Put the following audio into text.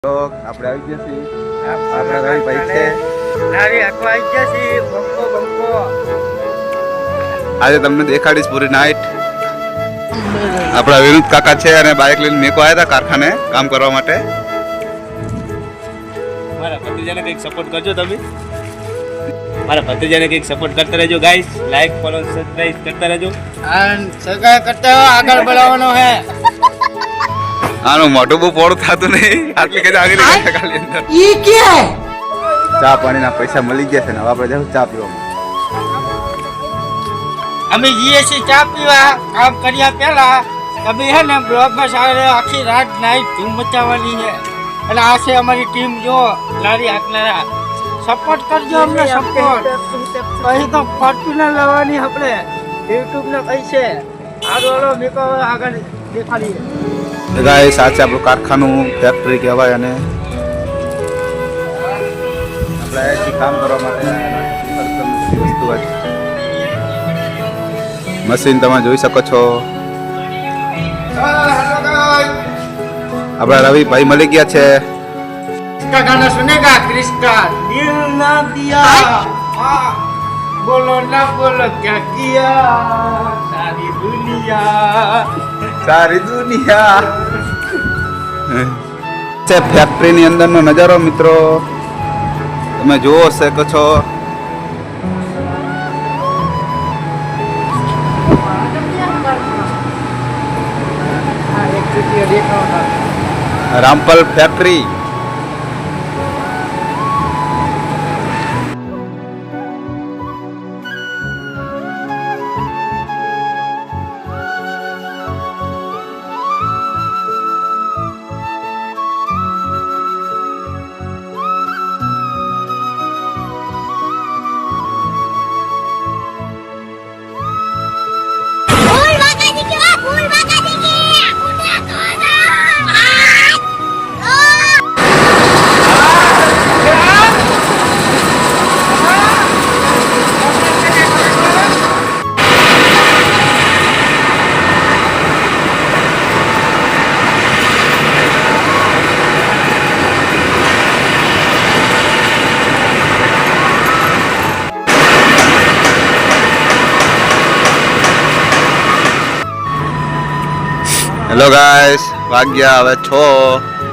આપણે આવી ગયા છીએ આપણા રવિભાઈ છે નારી આખો આવી ગયા છીએ બંકો બંકો આજે તમને દેખાડીશ પૂરી નાઈટ આપણા વિનોદ કાકા છે અને બાઇક લઈને મેકો આવ્યા હતા કારખાને કામ કરવા માટે મારા ભત્રીજાને કંઈક સપોર્ટ કરજો તમે મારા ભત્રીજાને કંઈક સપોર્ટ કરતા રહેજો ગાઈસ લાઈક ફોલો સબસ્ક્રાઇબ કરતા રહેજો અને સગા કરતા આગળ बढ़ावવાનો હે આનું મોઢું બહુ પોળું થતું નહીં આટલી કઈ આગળ ખાલી અંદર ઈ કે ચા પાણીના પૈસા મળી ગયા છે ને હવે આપણે જાવ ચા પીવા અમે જઈએ છીએ ચા પીવા કામ કર્યા પહેલા તમે હે ને બ્લોગમાં સારે આખી રાત નાઈટ ધૂમ મચાવવાની છે અને આ છે અમારી ટીમ જો લારી હાકનારા સપોર્ટ કરજો અમને સપોર્ટ પછી તો ફોર્ચ્યુનર લેવાની આપણે યુટ્યુબ ને પૈસે હાલો મેકો આગળ દેખાડીએ ગાઈસ આ છે આપણું કારખાનું ફેક્ટરી કહેવાય અને આપણે અહીંથી કામ કરવા માટે વસ્તુ હોય મશીન તમે જોઈ શકો છો આપણા રવિભાઈ મળી ગયા છે इसका गाना सुनेगा क्रिस्टा दिल ना दिया बोलो ना बोलो क्या किया સારી દુનિયા છે ફેક્ટરીની અંદરનો નજારો મિત્રો તમે જોવો શકો છો રામપલ ફેક્ટરી હેલો ગાઈસ વાગ્યા હવે 6